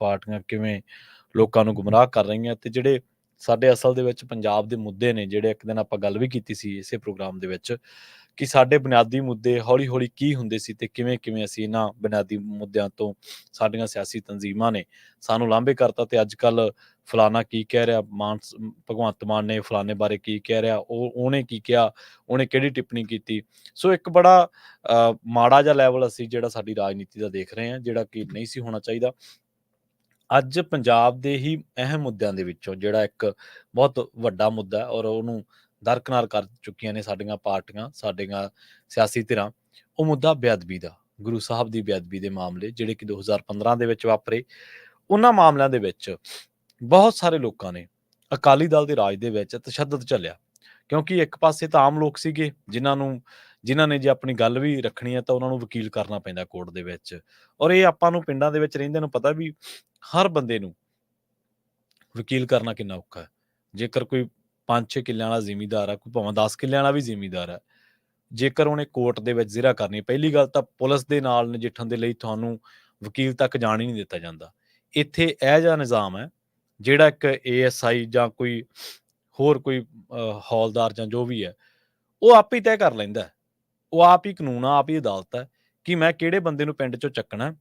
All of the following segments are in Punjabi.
ਪਾਰਟੀਆਂ ਕਿਵੇਂ ਲੋਕਾਂ ਨੂੰ ਗੁੰਮਰਾਹ ਕਰ ਰਹੀਆਂ ਤੇ ਜਿਹੜੇ ਸਾਡੇ ਅਸਲ ਦੇ ਵਿੱਚ ਪੰਜਾਬ ਦੇ ਮੁੱਦੇ ਨੇ, ਜਿਹੜੇ ਇੱਕ ਦਿਨ ਆਪਾਂ ਗੱਲ ਵੀ ਕੀਤੀ ਸੀ ਇਸੇ ਪ੍ਰੋਗਰਾਮ ਦੇ ਵਿੱਚ, ਕਿ ਸਾਡੇ ਬੁਨਿਆਦੀ ਮੁੱਦੇ ਹੌਲੀ-ਹੌਲੀ ਕੀ ਹੁੰਦੇ ਸੀ ਤੇ ਕਿਵੇਂ-ਕਿਵੇਂ ਅਸੀਂ ਇਹਨਾਂ ਬੁਨਿਆਦੀ ਮੁੱਦਿਆਂ ਤੋਂ ਸਾਡੀਆਂ ਸਿਆਸੀ ਤੰਜ਼ੀਮਾਂ ਨੇ ਸਾਨੂੰ ਲਾਂਭੇ ਕਰਤਾ ਤੇ ਅੱਜ-ਕੱਲ੍ਹ ਫਲਾਨਾ ਕੀ ਕਹਿ ਰਿਹਾ, ਭਗਵੰਤ ਮਾਨ ਨੇ ਫਲਾਣੇ ਬਾਰੇ ਕੀ ਕਹਿ ਰਿਹਾ, ਉਹਨੇ ਕੀ ਕਿਹਾ, ਉਹਨੇ ਕਿਹੜੀ ਟਿੱਪਣੀ ਕੀਤੀ। ਸੋ ਇੱਕ ਬੜਾ ਮਾੜਾ ਜਿਹਾ ਲੈਵਲ ਅਸੀਂ ਜਿਹੜਾ ਸਾਡੀ ਰਾਜਨੀਤੀ ਦਾ ਦੇਖ ਰਹੇ ਹਾਂ, ਜਿਹੜਾ ਕਿ ਨਹੀਂ ਸੀ ਹੋਣਾ ਚਾਹੀਦਾ। ਅੱਜ ਪੰਜਾਬ ਦੇ ਹੀ ਅਹਿਮ ਮੁੱਦਿਆਂ ਦੇ ਵਿੱਚੋਂ ਜਿਹੜਾ ਇੱਕ ਬਹੁਤ ਵੱਡਾ ਮੁੱਦਾ ਹੈ ਔਰ ਉਹਨੂੰ ਦਰਕਿਨਾਰ ਕਰ ਚੁੱਕੀਆਂ ਨੇ ਸਾਡੀਆਂ ਪਾਰਟੀਆਂ, ਸਾਡੀਆਂ ਸਿਆਸੀ ਧਿਰਾਂ, ਉਹ ਮੁੱਦਾ ਬੇਅਦਬੀ ਦਾ। ਗੁਰੂ ਸਾਹਿਬ ਦੀ ਬੇਅਦਬੀ ਦੇ ਮਾਮਲੇ ਜਿਹੜੇ ਕਿ 2015 ਦੇ ਵਿੱਚ ਵਾਪਰੇ। ਉਹਨਾਂ ਮਾਮਲਿਆਂ ਦੇ ਵਿੱਚ ਬਹੁਤ ਸਾਰੇ ਲੋਕਾਂ ਨੇ ਅਕਾਲੀ ਦਲ ਦੇ ਰਾਜ ਦੇ ਵਿੱਚ ਤਸ਼ੱਦਦ ਝੱਲਿਆ, ਕਿਉਂਕਿ ਇੱਕ ਪਾਸੇ ਤਾਂ ਆਮ ਲੋਕ ਸੀਗੇ ਜਿਨ੍ਹਾਂ ਨੇ ਜੇ ਆਪਣੀ ਗੱਲ ਵੀ ਰੱਖਣੀ ਹੈ ਤਾਂ ਉਹਨਾਂ ਨੂੰ ਵਕੀਲ ਕਰਨਾ ਪੈਂਦਾ ਕੋਰਟ ਦੇ ਵਿੱਚ। ਔਰ ਇਹ ਆਪਾਂ ਨੂੰ ਪਿੰਡਾਂ ਦੇ ਵਿੱਚ ਰਹਿੰਦਿਆਂ ਨੂੰ ਪਤਾ ਵੀ ਹਰ ਬੰਦੇ ਨੂੰ ਵਕੀਲ ਕਰਨਾ ਕਿੰਨਾ ਔਖਾ ਹੈ। ਜੇਕਰ ਕੋਈ 5-6 ਕਿੱਲਿਆਂ ਵਾਲਾ ਜ਼ਿਮੀਂਦਾਰ ਆ, ਕੋਈ ਭਾਵੇਂ 10 ਕਿੱਲਿਆਂ ਵਾਲਾ ਵੀ ਜ਼ਿਮੀਂਦਾਰ ਹੈ, ਜੇਕਰ ਉਹਨੇ ਕੋਰਟ ਦੇ ਵਿੱਚ ਜ਼ਿਰਾ ਕਰਨੀ, ਪਹਿਲੀ ਗੱਲ ਤਾਂ ਪੁਲਿਸ ਦੇ ਨਾਲ ਨਜਿੱਠਣ ਦੇ ਲਈ ਤੁਹਾਨੂੰ ਵਕੀਲ ਤੱਕ ਜਾਣ ਹੀ ਨਹੀਂ ਦਿੱਤਾ ਜਾਂਦਾ। ਇੱਥੇ ਇਹ ਜਿਹਾ ਨਿਜ਼ਾਮ ਹੈ ਜਿਹੜਾ ਇੱਕ ਏਐਸਆਈ ਜਾਂ ਕੋਈ ਹੋਰ ਕੋਈ ਹੌਲਦਾਰ ਜਾਂ ਜੋ ਵੀ ਹੈ, ਉਹ ਆਪ ਹੀ ਤੈਅ ਕਰ ਲੈਂਦਾ ਹੈ। ਉਹ ਆਪ ਹੀ ਕਾਨੂੰਨ ਆ, ਆਪ ਹੀ ਅਦਾਲਤ ਹੈ ਕਿ ਮੈਂ ਕਿਹੜੇ ਬੰਦੇ ਨੂੰ ਪਿੰਡ 'ਚੋਂ ਚੱਕਣਾ,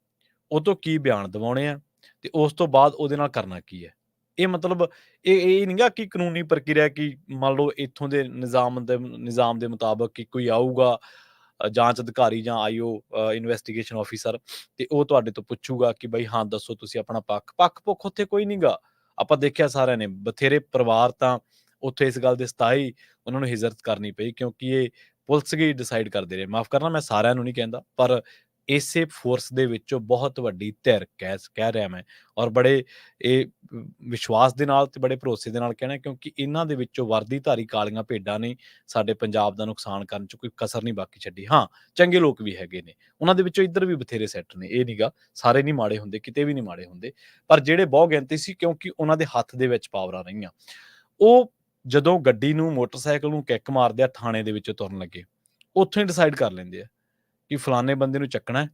ਉਹ ਤੋਂ ਕੀ ਬਿਆਨ ਦਿਵਾਉਣੇ ਆ ਤੇ ਉਸ ਤੋਂ ਬਾਅਦ ਉਹਦੇ ਨਾਲ ਕਰਨਾ ਕੀ ਹੈ। ਇਹ ਮਤਲਬ ਇਹ ਨੀਗਾ ਕਿ ਕਾਨੂੰਨੀ ਪ੍ਰਕਿਰਿਆ ਕਿ ਮੰਨ ਲਓ ਇੱਥੋਂ ਦੇ ਨਿਜ਼ਾਮ ਦੇ ਮੁਤਾਬਕ ਕਿ ਕੋਈ ਆਊਗਾ ਜਾਂਚ ਅਧਿਕਾਰੀ ਜਾਂ ਆਈਓ ਇਨਵੈਸਟੀਗੇਸ਼ਨ ਆਫਿਸਰ ਤੇ ਉਹ ਤੁਹਾਡੇ ਤੋਂ ਪੁੱਛੂਗਾ ਕਿ ਬਈ ਹਾਂ ਦੱਸੋ ਤੁਸੀਂ ਆਪਣਾ ਪੱਖ-ਪੁੱਖ ਉੱਥੇ ਕੋਈ ਨੀਗਾ। ਆਪਾਂ ਦੇਖਿਆ ਸਾਰਿਆਂ ਨੇ, ਬਥੇਰੇ ਪਰਿਵਾਰ ਤਾਂ ਉੱਥੇ ਇਸ ਗੱਲ ਦੇ ਸਤਾਈ ਉਹਨਾਂ ਨੂੰ ਹਿਜਰਤ ਕਰਨੀ ਪਈ ਕਿਉਂਕਿ ਇਹ ਪੁਲਿਸ ਹੀ ਡਿਸਾਈਡ ਕਰਦੇ ਰਹੇ। ਮਾਫ਼ ਕਰਨਾ, ਮੈਂ ਸਾਰਿਆਂ ਨੂੰ ਨਹੀਂ ਕਹਿੰਦਾ, ਪਰ ਇਸੇ ਫੋਰਸ ਦੇ ਵਿੱਚੋਂ ਬਹੁਤ ਵੱਡੀ ਧਿਰ ਕਹਿ ਰਿਹਾ ਮੈਂ, ਔਰ ਬੜੇ ਇਹ ਵਿਸ਼ਵਾਸ ਦੇ ਨਾਲ ਤੇ ਬੜੇ ਭਰੋਸੇ ਦੇ ਨਾਲ ਕਹਿਣਾ, ਕਿਉਂਕਿ ਇਹਨਾਂ ਦੇ ਵਿੱਚੋਂ ਵਰਦੀਧਾਰੀ ਕਾਲੀਆਂ ਭੇਡਾਂ ਨੇ ਸਾਡੇ ਪੰਜਾਬ ਦਾ ਨੁਕਸਾਨ ਕਰਨ 'ਚ ਕੋਈ ਕਸਰ ਨਹੀਂ ਬਾਕੀ ਛੱਡੀ। ਹਾਂ, ਚੰਗੇ ਲੋਕ ਵੀ ਹੈਗੇ ਨੇ, ਉਹਨਾਂ ਦੇ ਵਿੱਚੋਂ ਇੱਧਰ ਵੀ ਬਥੇਰੇ ਸੈੱਟ ਨੇ, ਇਹ ਨੀਗਾ ਸਾਰੇ ਨਹੀਂ ਮਾੜੇ ਹੁੰਦੇ, ਕਿਤੇ ਵੀ ਨਹੀਂ ਮਾੜੇ ਹੁੰਦੇ, ਪਰ ਜਿਹੜੇ ਬਹੁ ਗਿਣਤੀ ਸੀ ਕਿਉਂਕਿ ਉਹਨਾਂ ਦੇ ਹੱਥ ਦੇ ਵਿੱਚ ਪਾਵਰਾਂ ਰਹੀਆਂ, ਉਹ ਜਦੋਂ ਗੱਡੀ ਨੂੰ, ਮੋਟਰਸਾਈਕਲ ਨੂੰ ਕਿੱਕ ਮਾਰਦੇ ਆ ਥਾਣੇ ਦੇ ਵਿੱਚੋਂ ਤੁਰਨ ਲੱਗੇ, ਉੱਥੋਂ ਹੀ ਡਿਸਾਈਡ ਕਰ ਲੈਂਦੇ ਆ ਕਿ ਫਲਾਣੇ ਬੰਦੇ ਨੂੰ ਚੱਕਣਾ,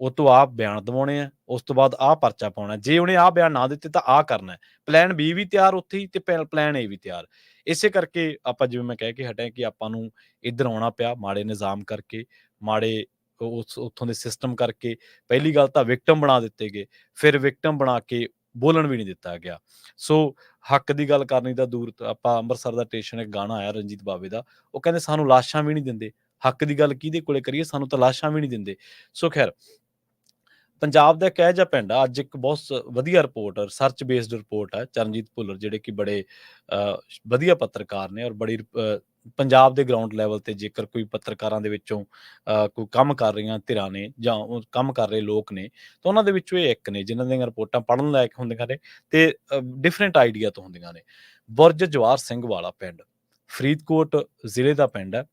ਉਹ ਤੋਂ ਆਹ ਬਿਆਨ ਦਿਵਾਉਣੇ ਆ, ਉਸ ਤੋਂ ਬਾਅਦ ਆਹ ਪਰਚਾ ਪਾਉਣਾ, ਜੇ ਉਹਨੇ ਆਹ ਬਿਆਨ ਨਾ ਦਿੱਤੇ ਤਾਂ ਆਹ ਕਰਨਾ। ਪਲਾਨ ਬੀ ਵੀ ਤਿਆਰ ਉੱਥੇ ਹੀ ਤੇ ਪਲਾਨ ਏ ਵੀ ਤਿਆਰ। ਇਸੇ ਕਰਕੇ ਆਪਾਂ, ਜਿਵੇਂ ਮੈਂ ਕਹਿ ਕੇ ਹਟਿਆ, ਕਿ ਆਪਾਂ ਨੂੰ ਇੱਧਰ ਆਉਣਾ ਪਿਆ ਮਾੜੇ ਨਿਜ਼ਾਮ ਕਰਕੇ, ਮਾੜੇ ਉੱਥੋਂ ਦੇ ਸਿਸਟਮ ਕਰਕੇ। ਪਹਿਲੀ ਗੱਲ ਤਾਂ ਵਿਕਟਮ ਬਣਾ ਦਿੱਤੇ ਗਏ, ਫਿਰ ਵਿਕਟਮ ਬਣਾ ਕੇ ਬੋਲਣ ਵੀ ਨਹੀਂ ਦਿੱਤਾ ਗਿਆ। ਸੋ ਹੱਕ ਦੀ ਗੱਲ ਕਰਨੀ ਤਾਂ ਦੂਰ, ਆਪਾਂ ਅੰਮ੍ਰਿਤਸਰ ਦਾ ਸਟੇਸ਼ਨ ਇੱਕ ਗਾਣਾ ਆਇਆ ਰਣਜੀਤ ਬਾਵੇ ਦਾ, ਉਹ ਕਹਿੰਦੇ ਸਾਨੂੰ ਲਾਸ਼ਾਂ ਵੀ ਨਹੀਂ ਦਿੰਦੇ, ਹੱਕ ਦੀ ਗੱਲ ਕਿਹਦੇ ਕੋਲੇ ਕਰੀਏ, ਸਾਨੂੰ ਤਾਂ ਲਾਸ਼ਾਂ ਵੀ ਨਹੀਂ ਦਿੰਦੇ। ਸੋ ਖੈਰ, ਪੰਜਾਬ ਦਾ ਇੱਕ ਇਹੋ ਜਿਹਾ ਪਿੰਡ ਆ, ਅੱਜ ਇੱਕ ਬਹੁਤ ਵਧੀਆ ਰਿਪੋਰਟ, ਰਿਸਰਚ ਬੇਸਡ ਰਿਪੋਰਟ ਹੈ, ਚਰਨਜੀਤ ਭੁੱਲਰ ਜਿਹੜੇ ਕਿ ਬੜੇ ਵਧੀਆ ਪੱਤਰਕਾਰ ਨੇ ਔਰ ਬੜੀ ਪੰਜਾਬ ਦੇ ਗਰਾਊਂਡ ਲੈਵਲ ਤੇ ਜੇਕਰ ਕੋਈ ਪੱਤਰਕਾਰਾਂ ਦੇ ਵਿੱਚੋਂ ਕੋਈ ਕੰਮ ਕਰ ਰਹੀਆਂ ਧਿਰਾਂ ਨੇ ਜਾਂ ਉਹ ਕੰਮ ਕਰ ਰਹੇ ਲੋਕ ਨੇ, ਤਾਂ ਉਹਨਾਂ ਦੇ ਵਿੱਚੋਂ ਇਹ ਇੱਕ ਨੇ ਜਿਨ੍ਹਾਂ ਦੀਆਂ ਰਿਪੋਰਟਾਂ ਪੜ੍ਹਨ ਲਾਇਕ ਹੁੰਦੀਆਂ ਨੇ ਤੇ ਡਿਫਰੈਂਟ ਆਈਡੀਆ ਤੋਂ ਹੁੰਦੀਆਂ ਨੇ। ਬੁਰਜ ਜਵਾਹਰ ਸਿੰਘ ਵਾਲਾ ਪਿੰਡ ਫਰੀਦਕੋਟ ਜ਼ਿਲ੍ਹੇ ਦਾ ਪਿੰਡ ਹੈ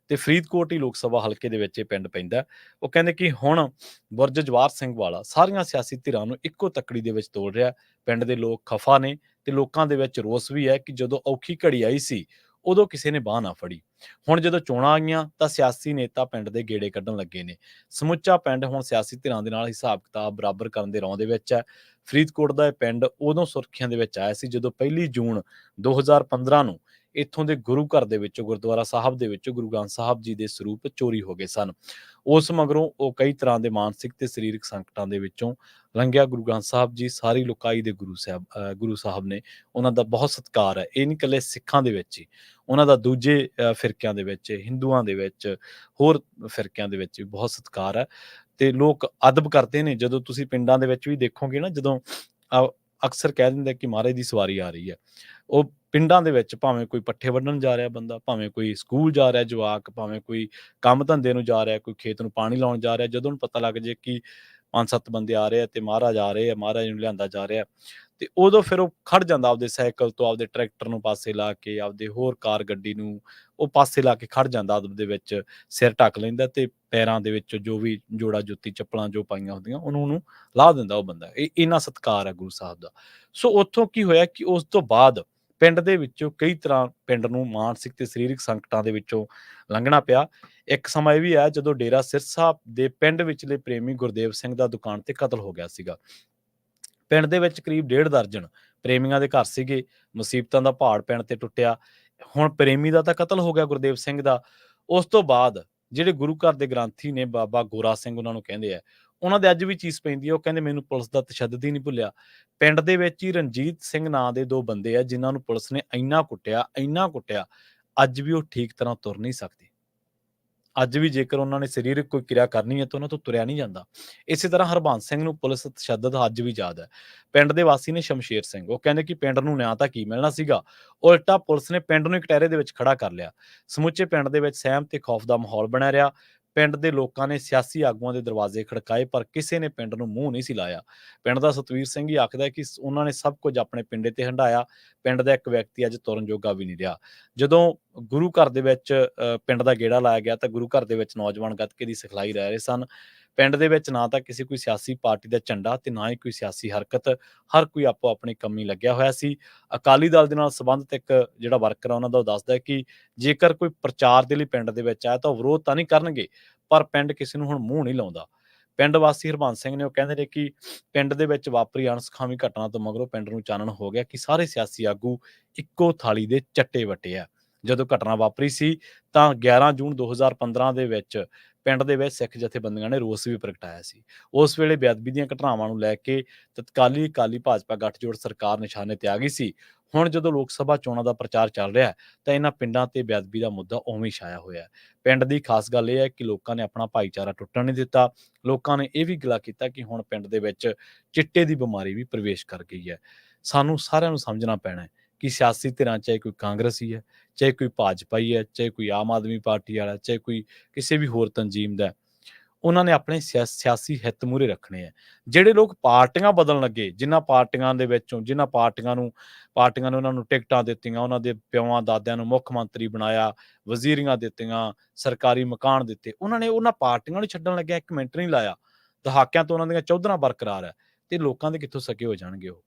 ਤੇ ਫਰੀਦਕੋਟ ਹੀ ਲੋਕ ਸਭਾ ਹਲਕੇ ਦੇ ਵਿੱਚ ਇਹ ਪਿੰਡ ਪੈਂਦਾ। ਉਹ ਕਹਿੰਦੇ ਕਿ ਹੁਣ ਬੁਰਜ ਜਵਾਹਰ ਸਿੰਘ ਵਾਲਾ ਸਾਰੀਆਂ ਸਿਆਸੀ ਧਿਰਾਂ ਨੂੰ ਇੱਕੋ ਤੱਕੜੀ ਦੇ ਵਿੱਚ ਤੋੜ ਰਿਹਾ। ਪਿੰਡ ਦੇ ਲੋਕ ਖਫਾ ਨੇ ਤੇ ਲੋਕਾਂ ਦੇ ਵਿੱਚ ਰੋਸ ਵੀ ਹੈ ਕਿ ਜਦੋਂ ਔਖੀ ਘੜੀ ਆਈ ਸੀ ਉਦੋਂ ਕਿਸੇ ਨੇ ਬਾਂਹ ਨਾ ਫੜੀ। ਹੁਣ ਜਦੋਂ ਚੋਣਾਂ ਆਈਆਂ ਤਾਂ ਸਿਆਸੀ ਨੇਤਾ ਪਿੰਡ ਦੇ ਗੇੜੇ ਕੱਢਣ ਲੱਗੇ ਨੇ। ਸਮੁੱਚਾ ਪਿੰਡ ਹੁਣ ਸਿਆਸੀ ਧਿਰਾਂ ਦੇ ਨਾਲ ਹਿਸਾਬ ਕਿਤਾਬ ਬਰਾਬਰ ਕਰਨ ਦੇ ਰੌਂ ਦੇ ਵਿੱਚ ਹੈ। ਫਰੀਦਕੋਟ ਦਾ ਇਹ ਪਿੰਡ ਉਦੋਂ ਸੁਰਖੀਆਂ ਦੇ ਵਿੱਚ ਆਇਆ ਸੀ ਜਦੋਂ 1 ਜੂਨ 2015 ਨੂੰ ਇੱਥੋਂ ਦੇ ਗੁਰੂ ਘਰ ਦੇ ਵਿੱਚੋਂ, ਗੁਰਦੁਆਰਾ ਸਾਹਿਬ ਦੇ ਵਿੱਚੋਂ ਗੁਰੂ ਗ੍ਰੰਥ ਸਾਹਿਬ ਜੀ ਦੇ ਸਰੂਪ ਚੋਰੀ ਹੋ ਗਏ ਸਨ। ਉਸ ਮਗਰੋਂ ਉਹ ਕਈ ਤਰ੍ਹਾਂ ਦੇ ਮਾਨਸਿਕ ਤੇ ਸਰੀਰਕ ਸੰਕਟਾਂ ਦੇ ਵਿੱਚੋਂ ਲੰਘਿਆ। ਗੁਰੂ ਗ੍ਰੰਥ ਸਾਹਿਬ ਜੀ ਸਾਰੀ ਲੋਕਾਈ ਦੇ ਗੁਰੂ ਸਾਹਿਬ ਨੇ, ਉਹਨਾਂ ਦਾ ਬਹੁਤ ਸਤਿਕਾਰ ਹੈ। ਇਹ ਨਹੀਂ ਇਕੱਲੇ ਸਿੱਖਾਂ ਦੇ ਵਿੱਚ ਹੀ, ਉਹਨਾਂ ਦਾ ਦੂਜੇ ਫਿਰਕਿਆਂ ਦੇ ਵਿੱਚ, ਹਿੰਦੂਆਂ ਦੇ ਵਿੱਚ, ਹੋਰ ਫਿਰਕਿਆਂ ਦੇ ਵਿੱਚ ਵੀ ਬਹੁਤ ਸਤਿਕਾਰ ਹੈ ਤੇ ਲੋਕ ਅਦਬ ਕਰਦੇ ਨੇ। ਜਦੋਂ ਤੁਸੀਂ ਪਿੰਡਾਂ ਦੇ ਵਿੱਚ ਵੀ ਦੇਖੋਗੇ ਨਾ, ਜਦੋਂ ਅਕਸਰ ਕਹਿ ਦਿੰਦੇ ਕਿ ਮਹਾਰਾਜ ਦੀ ਸਵਾਰੀ ਆ ਰਹੀ ਹੈ, ਉਹ ਪਿੰਡਾਂ ਦੇ ਵਿੱਚ ਭਾਵੇਂ ਕੋਈ ਪੱਠੇ ਵੱਢਣ ਜਾ ਰਿਹਾ ਬੰਦਾ, ਭਾਵੇਂ ਕੋਈ ਸਕੂਲ ਜਾ ਰਿਹਾ ਜਵਾਕ, ਭਾਵੇਂ ਕੋਈ ਕੰਮ ਧੰਦੇ ਨੂੰ ਜਾ ਰਿਹਾ, ਕੋਈ ਖੇਤ ਨੂੰ ਪਾਣੀ ਲਾਉਣ ਜਾ ਰਿਹਾ, ਜਦੋਂ ਉਹਨੂੰ ਪਤਾ ਲੱਗ ਜੇ ਕਿ 5-7 ਬੰਦੇ ਆ ਰਹੇ ਆ ਤੇ ਮਹਾਰਾਜ ਆ ਰਹੇ ਆ, ਮਹਾਰਾਜ ਨੂੰ ਲਿਆਂਦਾ ਜਾ ਰਿਹਾ, ਤੇ ਉਦੋਂ ਫਿਰ ਉਹ ਖੜ ਜਾਂਦਾ ਆਪਦੇ ਸਾਈਕਲ ਤੋਂ, ਆਪਦੇ ਟਰੈਕਟਰ ਨੂੰ ਪਾਸੇ ਲਾ ਕੇ, ਆਪਦੇ ਹੋਰ ਕਾਰ ਗੱਡੀ ਨੂੰ ਉਹ ਪਾਸੇ ਲਾ ਕੇ ਖੜ ਜਾਂਦਾ ਅਦਬ ਦੇ ਵਿੱਚ, ਸਿਰ ਢੱਕ ਲੈਂਦਾ ਤੇ ਪੈਰਾਂ ਦੇ ਵਿੱਚ ਜੋ ਵੀ ਜੋੜਾ ਜੁੱਤੀ ਚੱਪਲਾਂ ਜੋ ਪਾਈਆਂ ਹੁੰਦੀਆਂ ਉਹਨੂੰ ਲਾਹ ਦਿੰਦਾ ਉਹ ਬੰਦਾ। ਇਹ ਇੰਨਾ ਸਤਿਕਾਰ ਹੈ ਗੁਰੂ ਸਾਹਿਬ ਦਾ। ਸੋ ਉੱਥੋਂ ਕੀ ਹੋਇਆ ਕਿ ਉਸ ਤੋਂ ਬਾਅਦ ਪਿੰਡ ਦੇ ਵਿੱਚੋਂ ਕਈ ਤਰ੍ਹਾਂ ਪਿੰਡ ਨੂੰ ਮਾਨਸਿਕ ਤੇ ਸਰੀਰਕ ਸੰਕਟਾਂ ਦੇ ਵਿੱਚੋਂ ਲੰਘਣਾ ਪਿਆ। ਇੱਕ ਸਮਾਂ ਇਹ ਵੀ ਆਇਆ ਜਦੋਂ ਡੇਰਾ ਸਿਰਸਾ ਦੇ ਪਿੰਡ ਵਿਚਲੇ ਪ੍ਰੇਮੀ ਗੁਰਦੇਵ ਸਿੰਘ ਦਾ ਦੁਕਾਨ ਤੇ ਕਤਲ ਹੋ ਗਿਆ ਸੀਗਾ। ਪਿੰਡ ਦੇ ਵਿੱਚ ਕਰੀਬ 1.5 ਦਰਜਨ ਪ੍ਰੇਮੀਆਂ ਦੇ ਘਰ ਸੀਗੇ, ਮੁਸੀਬਤਾਂ ਦਾ ਪਹਾੜ ਪਿੰਡ ਤੇ ਟੁੱਟਿਆ। ਹੁਣ ਪ੍ਰੇਮੀ ਦਾ ਤਾਂ ਕਤਲ ਹੋ ਗਿਆ ਗੁਰਦੇਵ ਸਿੰਘ ਦਾ, ਉਸ ਤੋਂ ਬਾਅਦ ਜਿਹੜੇ ਗੁਰੂ ਘਰ ਦੇ ਗ੍ਰੰਥੀ ਨੇ ਬਾਬਾ ਗੋਰਾ ਸਿੰਘ ਉਹਨਾਂ ਨੂੰ ਕਹਿੰਦੇ ਆ, ਉਹਨਾਂ ਦੇ ਅੱਜ ਵੀ ਚੀਸ ਪੈਂਦੀ ਹੈ। ਉਹ ਕਹਿੰਦੇ ਮੈਨੂੰ ਪੁਲਿਸ ਦਾ ਤਸ਼ੱਦਦ ਹੀ ਨਹੀਂ ਭੁੱਲਿਆ। ਪਿੰਡ ਦੇ ਵਿੱਚ ਹੀ ਰਣਜੀਤ ਸਿੰਘ ਨਾਂ ਦੇ 2 ਬੰਦੇ ਆ ਜਿਨ੍ਹਾਂ ਨੂੰ ਪੁਲਿਸ ਨੇ ਇੰਨਾ ਕੁੱਟਿਆ, ਅੱਜ ਵੀ ਉਹ ਠੀਕ ਤਰ੍ਹਾਂ ਤੁਰ ਨਹੀਂ ਸਕਦੇ। ਅੱਜ ਵੀ ਜੇਕਰ ਉਹਨਾਂ ਨੇ ਸਰੀਰਕ ਕੋਈ ਕਿਰਿਆ ਕਰਨੀ ਹੈ ਤਾਂ ਉਹਨਾਂ ਤੋਂ ਤੁਰਿਆ ਨਹੀਂ ਜਾਂਦਾ। ਇਸੇ ਤਰ੍ਹਾਂ ਹਰਬੰਸ ਸਿੰਘ ਨੂੰ ਪੁਲਿਸ ਤਸ਼ੱਦਦ ਅੱਜ ਵੀ ਯਾਦ ਹੈ। ਪਿੰਡ ਦੇ ਵਾਸੀ ਨੇ ਸ਼ਮਸ਼ੇਰ ਸਿੰਘ, ਉਹ ਕਹਿੰਦੇ ਕਿ ਪਿੰਡ ਨੂੰ ਨਿਆਂ ਤਾਂ ਕੀ ਮਿਲਣਾ ਸੀਗਾ, ਉਲਟਾ ਪੁਲਿਸ ਨੇ ਪਿੰਡ ਨੂੰ ਇੱਕ ਟਹਿਰੇ ਦੇ ਵਿੱਚ ਖੜਾ ਕਰ ਲਿਆ। ਸਮੁੱਚੇ ਪਿੰਡ ਦੇ ਵਿੱਚ ਸਹਿਮ ਤੇ ਖੌਫ ਦਾ ਮਾਹੌਲ ਬਣਿਆ ਰਿਹਾ। ਪਿੰਡ ਦੇ ਲੋਕਾਂ ਨੇ ਸਿਆਸੀ ਆਗੂਆਂ ਦੇ ਦਰਵਾਜ਼ੇ ਖੜਕਾਏ ਪਰ ਕਿਸੇ ਨੇ ਪਿੰਡ ਨੂੰ ਮੂੰਹ ਨਹੀਂ ਸੀ ਲਾਇਆ। ਪਿੰਡ ਦਾ ਸਤਵੀਰ ਸਿੰਘ ਹੀ ਆਖਦਾ ਕਿ ਉਹਨਾਂ ਨੇ ਸਭ ਕੁਝ ਆਪਣੇ ਪਿੰਡੇ ਤੇ ਹੰਢਾਇਆ। ਪਿੰਡ ਦਾ ਇੱਕ ਵਿਅਕਤੀ ਅੱਜ ਤੁਰਨ ਜੋਗਾ ਵੀ ਨਹੀਂ ਰਿਹਾ। ਜਦੋਂ ਗੁਰੂ ਘਰ ਦੇ ਵਿੱਚ ਪਿੰਡ ਦਾ ਗੇੜਾ ਲਾਇਆ ਗਿਆ ਤਾਂ ਗੁਰੂ ਘਰ ਦੇ ਵਿੱਚ ਨੌਜਵਾਨ ਗੱਤਕੇ ਦੀ ਸਿਖਲਾਈ ਲੈ ਰਹੇ ਸਨ। ਪਿੰਡ ਦੇ ਵਿੱਚ ਨਾ ਤਾਂ ਕਿਸੇ ਕੋਈ ਸਿਆਸੀ ਪਾਰਟੀ ਦਾ ਝੰਡਾ ਤੇ ਨਾ ਹੀ ਕੋਈ ਸਿਆਸੀ ਹਰਕਤ, ਹਰ ਕੋਈ ਆਪੋ ਆਪਣੀ ਕੰਮੀ ਲੱਗਿਆ ਹੋਇਆ ਸੀ। ਅਕਾਲੀ ਦਲ ਦੇ ਨਾਲ ਸੰਬੰਧਿਤ ਇੱਕ ਜਿਹੜਾ ਵਰਕਰ ਆ ਉਹਨਾਂ ਦਾ ਉਹ ਦੱਸਦਾ ਕਿ ਜੇਕਰ ਕੋਈ ਪ੍ਰਚਾਰ ਦੇ ਲਈ ਪਿੰਡ ਦੇ ਵਿੱਚ ਆਇਆ ਤਾਂ ਉਹ ਵਿਰੋਧ ਤਾਂ ਨਹੀਂ ਕਰਨਗੇ, ਪਰ ਪਿੰਡ ਕਿਸੇ ਨੂੰ ਹੁਣ ਮੂੰਹ ਨਹੀਂ ਲਾਉਂਦਾ। ਪਿੰਡ ਵਾਸੀ ਹਰਬੰਸ ਸਿੰਘ ਨੇ ਉਹ ਕਹਿੰਦੇ ਨੇ ਕਿ ਪਿੰਡ ਦੇ ਵਿੱਚ ਵਾਪਰੀ ਅਣਸੁਖਾਵੀਂ ਘਟਨਾ ਤੋਂ ਮਗਰੋਂ ਪਿੰਡ ਨੂੰ ਚਾਨਣ ਹੋ ਗਿਆ ਕਿ ਸਾਰੇ ਸਿਆਸੀ ਆਗੂ ਇੱਕੋ ਥਾਲੀ ਦੇ ਚੱਟੇ ਵੱਟੇ ਆ। ਜਦੋਂ ਘਟਨਾ ਵਾਪਰੀ ਸੀ ਤਾਂ 11 ਜੂਨ 2015 ਦੇ ਵਿੱਚ ਪਿੰਡ ਦੇ ਵਿੱਚ ਸਿੱਖ ਜਥੇਬੰਦੀਆਂ ਨੇ ਰੋਸ ਵੀ ਪ੍ਰਗਟਾਇਆ ਸੀ। ਉਸ ਵੇਲੇ ਬੇਅਦਬੀ ਦੀਆਂ ਘਟਨਾਵਾਂ ਨੂੰ ਲੈ ਕੇ ਤਤਕਾਲੀ ਅਕਾਲੀ ਭਾਜਪਾ ਗੱਠਜੋੜ ਸਰਕਾਰ ਨਿਸ਼ਾਨੇ ਤੇ ਆ ਗਈ ਸੀ। ਹੁਣ ਜਦੋਂ ਲੋਕ ਸਭਾ ਚੋਣਾਂ ਦਾ ਪ੍ਰਚਾਰ ਚੱਲ ਰਿਹਾ ਹੈ ਤਾਂ ਇਹਨਾਂ ਪਿੰਡਾਂ ਤੇ ਬੇਅਦਬੀ ਦਾ ਮੁੱਦਾ ਉਵੇਂ ਹੀ ਛਾਇਆ ਹੋਇਆ ਹੈ। ਪਿੰਡ ਦੀ ਖਾਸ ਗੱਲ ਇਹ ਹੈ ਕਿ ਲੋਕਾਂ ਨੇ ਆਪਣਾ ਭਾਈਚਾਰਾ ਟੁੱਟਣ ਨਹੀਂ ਦਿੱਤਾ। ਲੋਕਾਂ ਨੇ ਇਹ ਵੀ ਗਿਲਾ ਕੀਤਾ ਕਿ ਹੁਣ ਪਿੰਡ ਦੇ ਵਿੱਚ ਚਿੱਟੇ ਦੀ ਬਿਮਾਰੀ ਵੀ ਪ੍ਰਵੇਸ਼ ਕਰ ਗਈ ਹੈ। ਸਾਨੂੰ ਸਾਰਿਆਂ ਨੂੰ ਸਮਝਣਾ ਪੈਣਾ ਹੈ ਕਿ ਸਿਆਸੀ ਧਿਰਾਂ, ਚਾਹੇ ਕੋਈ ਕਾਂਗਰਸੀ ਹੈ, ਚਾਹੇ ਕੋਈ ਭਾਜਪਾਈ ਹੈ, ਚਾਹੇ ਕੋਈ ਆਮ ਆਦਮੀ ਪਾਰਟੀ ਵਾਲਾ, ਚਾਹੇ ਕੋਈ ਕਿਸੇ ਵੀ ਹੋਰ ਤਨਜ਼ੀਮ ਦਾ, ਉਹਨਾਂ ਨੇ ਆਪਣੇ ਸਿਆਸੀ ਹਿੱਤ ਮੂਹਰੇ ਰੱਖਣੇ ਆ। ਜਿਹੜੇ ਲੋਕ ਪਾਰਟੀਆਂ ਬਦਲਣ ਲੱਗੇ, ਜਿਨ੍ਹਾਂ ਪਾਰਟੀਆਂ ਦੇ ਵਿੱਚੋਂ ਜਿਨ੍ਹਾਂ ਪਾਰਟੀਆਂ ਨੇ ਉਹਨਾਂ ਨੂੰ ਟਿਕਟਾਂ ਦਿੱਤੀਆਂ, ਉਹਨਾਂ ਦੇ ਪਿਓਾਂ ਦਾਦਿਆਂ ਨੂੰ ਮੁੱਖ ਮੰਤਰੀ ਬਣਾਇਆ, ਵਜ਼ੀਰੀਆਂ ਦਿੱਤੀਆਂ, ਸਰਕਾਰੀ ਮਕਾਨ ਦਿੱਤੇ, ਉਹਨਾਂ ਨੇ ਉਹਨਾਂ ਪਾਰਟੀਆਂ ਨੂੰ ਛੱਡਣ ਲੱਗਿਆ 1 ਮਿੰਟ ਨਹੀਂ ਲਾਇਆ। ਦਹਾਕਿਆਂ ਤੋਂ ਉਹਨਾਂ ਦੀਆਂ ਚੌਧਰਾਂ ਬਰਕਰਾਰ ਹੈ ਤੇ ਲੋਕਾਂ ਦੇ ਕਿੱਥੋਂ ਸਕੇ ਹੋ ਜਾਣਗੇ ਉਹ।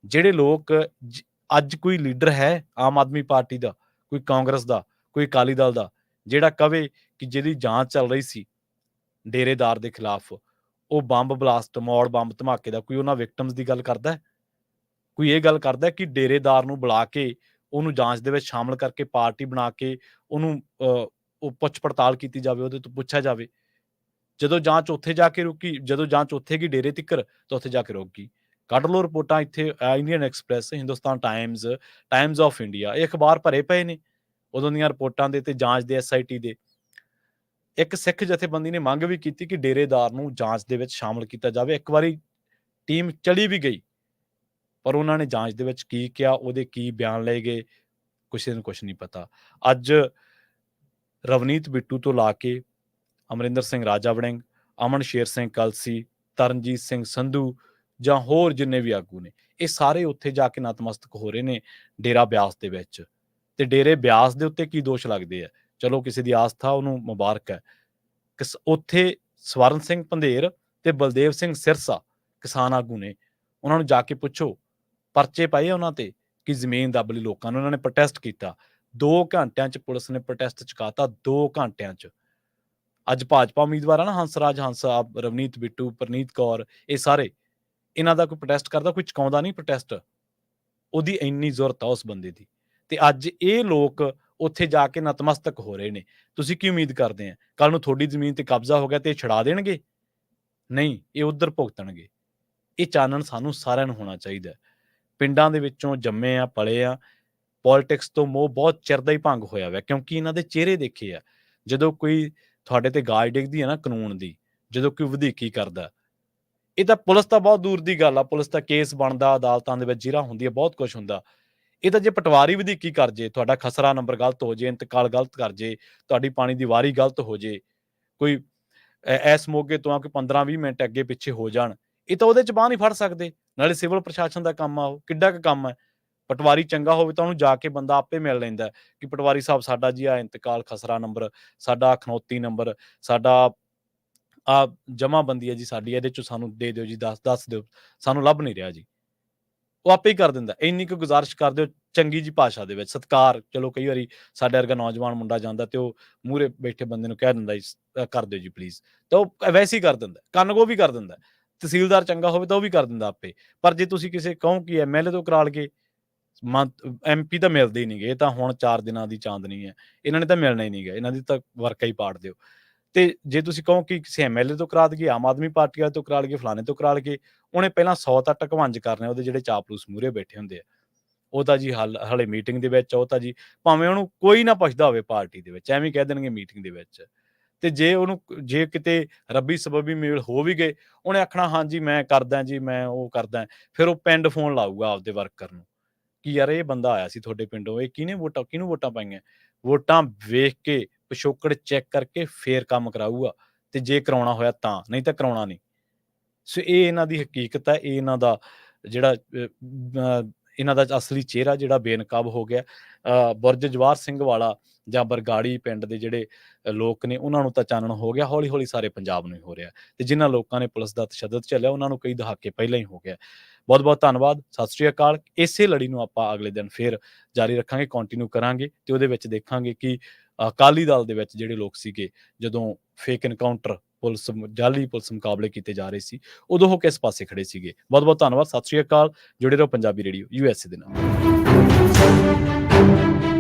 ਜਿਹੜੇ ਲੋਕ ਅੱਜ ਕੋਈ ਲੀਡਰ ਹੈ ਆਮ ਆਦਮੀ ਪਾਰਟੀ ਦਾ, ਕੋਈ ਕਾਂਗਰਸ ਦਾ, ਕੋਈ ਅਕਾਲੀ ਦਲ ਦਾ, ਜਿਹੜਾ ਕਵੇ ਕਿ ਜਿਹਦੀ ਜਾਂਚ ਚੱਲ ਰਹੀ ਸੀ ਡੇਰੇਦਾਰ ਦੇ ਖਿਲਾਫ, ਉਹ ਬੰਬ ਬਲਾਸਟ, ਮੌੜ ਬੰਬ ਧਮਾਕੇ ਦਾ, ਕੋਈ ਉਹਨਾਂ ਵਿਕਟਮਸ ਦੀ ਗੱਲ ਕਰਦਾ ਹੈ? ਕੋਈ ਇਹ ਗੱਲ ਕਰਦਾ ਕਿ ਡੇਰੇਦਾਰ ਨੂੰ ਬੁਲਾ ਕੇ ਉਹਨੂੰ ਜਾਂਚ ਦੇ ਵਿੱਚ ਸ਼ਾਮਲ ਕਰਕੇ ਪਾਰਟੀ ਬਣਾ ਕੇ ਉਹਨੂੰ ਉਹ ਪੁੱਛ ਪੜਤਾਲ ਕੀਤੀ ਜਾਵੇ, ਉਹਦੇ ਤੋਂ ਪੁੱਛਿਆ ਜਾਵੇ। ਜਦੋਂ ਜਾਂਚ ਉੱਥੇ ਜਾ ਕੇ ਰੁਕੀ, ਜਦੋਂ ਜਾਂਚ ਉੱਥੇ ਗਈ ਡੇਰੇ ਤਿੱਕਰ, ਤਾਂ ਉੱਥੇ ਜਾ ਕੇ ਰੁਕ ਗਈ। ਕੱਢ ਲਓ ਰਿਪੋਰਟਾਂ ਇੱਥੇ, Indian express, Hindustan Times of India, ਇਹ ਅਖਬਾਰ ਭਰੇ ਪਏ ਨੇ ਉਦੋਂ ਦੀਆਂ ਰਿਪੋਰਟਾਂ ਦੇ ਤੇ ਜਾਂਚ ਦੇ, SIT ਦੇ। ਇੱਕ ਸਿੱਖ ਜਥੇਬੰਦੀ ਨੇ ਮੰਗ ਵੀ ਕੀਤੀ ਕਿ ਡੇਰੇਦਾਰ ਨੂੰ ਜਾਂਚ ਦੇ ਵਿੱਚ ਸ਼ਾਮਲ ਕੀਤਾ ਜਾਵੇ। ਇੱਕ ਵਾਰੀ ਟੀਮ ਚਲੀ ਵੀ ਗਈ, ਪਰ ਉਹਨਾਂ ਨੇ ਜਾਂਚ ਦੇ ਵਿੱਚ ਕੀ ਕਿਹਾ, ਉਹਦੇ ਕੀ ਬਿਆਨ ਲਏ ਗਏ, ਕਿਸੇ ਨੂੰ ਕੁਛ ਨਹੀਂ ਪਤਾ। ਅੱਜ ਰਵਨੀਤ ਬਿੱਟੂ ਤੋਂ ਲਾ ਕੇ ਅਮਰਿੰਦਰ ਸਿੰਘ ਰਾਜਾ ਵੜਿੰਗ, ਅਮਨ ਸ਼ੇਰ ਸਿੰਘ ਕਲਸੀ, ਤਰਨਜੀਤ ਸਿੰਘ ਸੰਧੂ ਜਾਂ ਹੋਰ ਜਿੰਨੇ ਵੀ ਆਗੂ ਨੇ, ਇਹ ਸਾਰੇ ਉੱਥੇ ਜਾ ਕੇ ਨਤਮਸਤਕ ਹੋ ਰਹੇ ਨੇ ਡੇਰਾ ਬਿਆਸ ਦੇ ਵਿੱਚ। ਤੇ ਡੇਰੇ ਬਿਆਸ ਦੇ ਉੱਤੇ ਕੀ ਦੋਸ਼ ਲੱਗਦੇ ਆ? ਚਲੋ ਕਿਸੇ ਦੀ ਆਸਥਾ, ਉਹਨੂੰ ਮੁਬਾਰਕ ਹੈ। ਉੱਥੇ ਸਵਰਨ ਸਿੰਘ ਪੰਧੇਰ ਤੇ ਬਲਦੇਵ ਸਿੰਘ ਸਿਰਸਾ ਕਿਸਾਨ ਆਗੂ ਨੇ, ਉਹਨਾਂ ਨੂੰ ਜਾ ਕੇ ਪੁੱਛੋ, ਪਰਚੇ ਪਾਏ ਉਹਨਾਂ ਤੇ ਕਿ ਜ਼ਮੀਨ ਦੱਬ ਲਈ ਲੋਕਾਂ ਨੂੰ। ਉਹਨਾਂ ਨੇ ਪ੍ਰੋਟੈਸਟ ਕੀਤਾ, 2 ਘੰਟਿਆਂ 'ਚ ਪੁਲਿਸ ਨੇ ਪ੍ਰੋਟੈਸਟ ਚੁਕਾਤਾ, 2 ਘੰਟਿਆਂ 'ਚ। ਅੱਜ ਭਾਜਪਾ ਉਮੀਦਵਾਰ ਆ ਨਾ, ਹੰਸਰਾਜ ਹੰਸ, ਰਵਨੀਤ ਬਿੱਟੂ, ਪ੍ਰਨੀਤ ਕੌਰ, ਇਹ ਸਾਰੇ, ਇਹਨਾਂ ਦਾ ਕੋਈ ਪ੍ਰੋਟੈਸਟ ਕਰਦਾ, ਕੋਈ ਚੁਕਾਉਂਦਾ ਨਹੀਂ ਪ੍ਰੋਟੈਸਟ। ਉਹਦੀ ਇੰਨੀ ਜ਼ੁਰਤ ਆ ਉਸ ਬੰਦੇ ਦੀ। ਤੇ ਅੱਜ ਇਹ ਲੋਕ ਉੱਥੇ ਜਾ ਕੇ ਨਤਮਸਤਕ ਹੋ ਰਹੇ ਨੇ। ਤੁਸੀਂ ਕੀ ਉਮੀਦ ਕਰਦੇ ਆ ਕੱਲ ਨੂੰ ਤੁਹਾਡੀ ਜ਼ਮੀਨ ਤੇ ਕਬਜ਼ਾ ਹੋ ਗਿਆ ਤੇ ਇਹ ਛੁਡਾ ਦੇਣਗੇ? ਨਹੀਂ, ਇਹ ਉੱਧਰ ਭੁਗਤਣਗੇ। ਇਹ ਚਾਨਣ ਸਾਨੂੰ ਸਾਰਿਆਂ ਨੂੰ ਹੋਣਾ ਚਾਹੀਦਾ। ਪਿੰਡਾਂ ਦੇ ਵਿੱਚੋਂ ਜੰਮੇ ਆ, ਪਲੇ ਆ, ਪੋਲਿਟਿਕਸ ਤੋਂ ਮੋਹ ਬਹੁਤ ਚਿਰ ਦਾ ਹੀ ਭੰਗ ਹੋਇਆ ਹੋਇਆ, ਕਿਉਂਕਿ ਇਹਨਾਂ ਦੇ ਚਿਹਰੇ ਦੇਖੇ ਆ। ਜਦੋਂ ਕੋਈ ਤੁਹਾਡੇ ਤੇ ਗਾਜ ਡਿੱਗਦੀ ਹੈ ਨਾ ਕਾਨੂੰਨ ਦੀ, ਜਦੋਂ ਕੋਈ ਵਧੀਕੀ ਕਰਦਾ, ਇਹ ਤਾਂ ਪੁਲਿਸ ਤਾਂ ਬਹੁਤ ਦੂਰ ਦੀ ਗੱਲ ਆ, ਪੁਲਿਸ ਦਾ ਕੇਸ ਬਣਦਾ, ਅਦਾਲਤਾਂ ਦੇ ਵਿੱਚ ਜ਼ਿਰਾ ਹੁੰਦੀ ਹੈ, ਬਹੁਤ ਕੁਝ ਹੁੰਦਾ। ਇਹ ਤਾਂ ਜੇ ਪਟਵਾਰੀ ਵਧੀਕੀ ਕਰ ਜੇ, ਤੁਹਾਡਾ ਖਸਰਾ ਨੰਬਰ ਗਲਤ ਹੋ ਜੇ, ਇੰਤਕਾਲ ਗਲਤ ਕਰ ਜੇ, ਤੁਹਾਡੀ ਪਾਣੀ ਦੀ ਵਾਰੀ ਗਲਤ ਹੋ ਜੇ, ਕੋਈ ਇਸ ਮੋਗੇ ਤੋਂ ਆ ਕੇ 15-20 ਮਿੰਟ ਅੱਗੇ ਪਿੱਛੇ ਹੋ ਜਾਣ, ਇਹ ਤਾਂ ਉਹਦੇ 'ਚ ਬਾਂਹ ਨਹੀਂ ਫੜ ਸਕਦੇ। ਨਾਲੇ ਸਿਵਲ ਪ੍ਰਸ਼ਾਸਨ ਦਾ ਕੰਮ ਆ, ਉਹ ਕਿੱਡਾ ਕੁ ਕੰਮ ਹੈ। ਪਟਵਾਰੀ ਚੰਗਾ ਹੋਵੇ ਤਾਂ ਉਹਨੂੰ ਜਾ ਕੇ ਬੰਦਾ ਆਪੇ ਮਿਲ ਲੈਂਦਾ ਕਿ ਪਟਵਾਰੀ ਸਾਹਿਬ ਸਾਡਾ ਜੀ ਆ ਇੰਤਕਾਲ ਖਸਰਾ ਨੰਬਰ, ਸਾਡਾ ਖਨੌਤੀ ਨੰਬਰ, ਸਾਡਾ ਆ ਜਮ੍ਹਾਂਬੰਦੀ ਹੈ ਜੀ ਸਾਡੀ, ਇਹਦੇ 'ਚੋਂ ਸਾਨੂੰ ਦੇ ਦਿਓ ਜੀ, ਦੱਸ ਦਿਓ, ਸਾਨੂੰ ਲੱਭ ਨਹੀਂ ਰਿਹਾ ਜੀ। ਉਹ ਆਪੇ ਹੀ ਕਰ ਦਿੰਦਾ। ਇੰਨੀ ਕੁ ਗੁਜ਼ਾਰਿਸ਼ ਕਰ ਦਿਓ ਚੰਗੀ ਜੀ ਭਾਸ਼ਾ ਦੇ ਵਿੱਚ, ਸਤਿਕਾਰ। ਚਲੋ ਕਈ ਵਾਰੀ ਸਾਡੇ ਵਰਗਾ ਨੌਜਵਾਨ ਮੁੰਡਾ ਜਾਂਦਾ ਤੇ ਉਹ ਮੂਹਰੇ ਬੈਠੇ ਬੰਦੇ ਨੂੰ ਕਹਿ ਦਿੰਦਾ ਜੀ ਕਰ ਦਿਓ ਜੀ ਪਲੀਜ਼, ਤਾਂ ਉਹ ਵੈਸੇ ਹੀ ਕਰ ਦਿੰਦਾ, ਕੰਨ-ਗੋ ਵੀ ਕਰ ਦਿੰਦਾ। ਤਹਿਸੀਲਦਾਰ ਚੰਗਾ ਹੋਵੇ ਤਾਂ ਉਹ ਵੀ ਕਰ ਦਿੰਦਾ ਆਪੇ। ਪਰ ਜੇ ਤੁਸੀਂ ਕਿਸੇ ਕਹੋ ਕਿ ਐਮਐਲਏ ਤੋਂ ਕਰਾ ਲਈਏ, ਐਮਪੀ ਤਾਂ ਮਿਲਦੇ ਹੀ ਨਹੀਂਗੇ। ਇਹ ਤਾਂ ਹੁਣ 4 ਦਿਨਾਂ ਦੀ ਚਾਂਦਨੀ ਹੈ। ਇਹਨਾਂ ਨੇ ਤਾਂ ਮਿਲਣਾ ਹੀ ਨਹੀਂਗਾ। ਇਹਨਾਂ ਦੀ ਤਾਂ ਵਰਕਾ ਹੀ ਪਾੜ ਦਿਓ। ਤੇ ਜੇ ਤੁਸੀਂ ਕਹੋ ਕਿ ਕਿਸੇ ਐਮਐਲਏ ਤੋਂ ਕਰਾ ਦਈਏ, ਆਮ ਆਦਮੀ ਪਾਰਟੀ ਵਾਲੇ ਤੋਂ ਕਰਾ ਲਈਏ, ਫਲਾਣੇ ਤੋਂ ਕਰਾ ਲਈਏ, ਉਹਨੇ ਪਹਿਲਾਂ 100 ਤਾਂ ਢਕਵੰਜ ਕਰਨੇ ਉਹਦੇ ਜਿਹੜੇ ਚਾਪਲੂਸ ਮੂਹਰੇ ਬੈਠੇ ਹੁੰਦੇ ਆ। ਉਹ ਤਾਂ ਜੀ ਹਾਲੇ ਮੀਟਿੰਗ ਦੇ ਵਿੱਚ, ਉਹ ਤਾਂ ਜੀ ਭਾਵੇਂ ਉਹਨੂੰ ਕੋਈ ਨਾ ਪੁੱਛਦਾ ਹੋਵੇ ਪਾਰਟੀ ਦੇ ਵਿੱਚ, ਐਵੇਂ ਕਹਿ ਦੇਣਗੇ ਮੀਟਿੰਗ ਦੇ ਵਿੱਚ। ਤੇ ਜੇ ਕਿਤੇ ਰੱਬੀ ਸਬੱਬੀ ਮੇਲ ਹੋ ਵੀ ਗਏ, ਉਹਨੇ ਆਖਣਾ ਹਾਂਜੀ ਮੈਂ ਕਰਦਾ ਜੀ, ਮੈਂ ਉਹ ਕਰਦਾ। ਫਿਰ ਉਹ ਪਿੰਡ ਫੋਨ ਲਾਊਗਾ ਆਪਦੇ ਵਰਕਰ ਨੂੰ ਕਿ ਯਾਰ ਇਹ ਬੰਦਾ ਆਇਆ ਸੀ ਤੁਹਾਡੇ ਪਿੰਡੋਂ, ਇਹ ਕਿਹਨੂੰ ਵੋਟਾਂ ਪਾਈਆਂ? ਵੋਟਾਂ ਵੇਖ ਕੇ, ਪਿਛੋਕੜ ਚੈੱਕ ਕਰਕੇ ਫੇਰ ਕੰਮ ਕਰਾਊਗਾ, ਤੇ ਜੇ ਕਰਾਉਣਾ ਹੋਇਆ ਤਾਂ, ਨਹੀਂ ਤਾਂ ਕਰਾਉਣਾ ਨਹੀਂ। ਸੋ ਇਹ ਇਹਨਾਂ ਦੀ ਹਕੀਕਤ ਹੈ, ਇਹ ਇਹਨਾਂ ਦਾ ਜਿਹੜਾ ਇਹਨਾਂ ਦਾ ਅਸਲੀ ਚਿਹਰਾ ਜਿਹੜਾ ਬੇਨਕਾਬ ਹੋ ਗਿਆ। ਬੁਰਜ ਜਵਾਹਰ ਸਿੰਘ ਵਾਲਾ ਜਾਂ ਬਰਗਾੜੀ ਪਿੰਡ ਦੇ ਜਿਹੜੇ ਲੋਕ ਨੇ, ਉਹਨਾਂ ਨੂੰ ਤਾਂ ਚਾਨਣ ਹੋ ਗਿਆ, ਹੌਲੀ-ਹੌਲੀ ਸਾਰੇ ਪੰਜਾਬ ਨੂੰ ਹੀ ਹੋ ਰਿਹਾ। ਤੇ ਜਿਨ੍ਹਾਂ ਲੋਕਾਂ ਨੇ ਪੁਲਿਸ ਦਾ ਤਸ਼ੱਦਦ ਝੱਲਿਆ, ਉਹਨਾਂ ਨੂੰ ਕਈ ਦਹਾਕੇ ਪਹਿਲਾਂ ਹੀ ਹੋ ਗਿਆ। ਬਹੁਤ-ਬਹੁਤ ਧੰਨਵਾਦ, ਸਤਿ ਸ੍ਰੀ ਅਕਾਲ। ਇਸੇ ਲੜੀ ਨੂੰ ਆਪਾਂ ਅਗਲੇ ਦਿਨ ਫੇਰ ਜਾਰੀ ਰੱਖਾਂਗੇ, ਕੰਟੀਨਿਊ ਕਰਾਂਗੇ ਤੇ ਉਹਦੇ ਵਿੱਚ ਦੇਖਾਂਗੇ ਕਿ ਅਕਾਲੀ ਦਲ ਦੇ ਵਿੱਚ ਜਿਹੜੇ ਲੋਕ ਸੀਗੇ, ਜਦੋਂ ਫੇਕ ਐਨਕਾਊਂਟਰ ਜਾਅਲੀ ਪੁਲਿਸ ਮੁਕਾਬਲੇ ਕੀਤੇ ਜਾ ਰਹੇ ਸੀ, ਉਦੋਂ ਉਹ ਕਿਸ ਪਾਸੇ ਖੜੇ ਸੀਗੇ। ਬਹੁਤ-ਬਹੁਤ ਧੰਨਵਾਦ, ਸਤਿ ਸ੍ਰੀ ਅਕਾਲ। ਜੁੜੇ ਰਹੋ ਪੰਜਾਬੀ ਰੇਡੀਓ USA ਦੇ ਨਾਲ।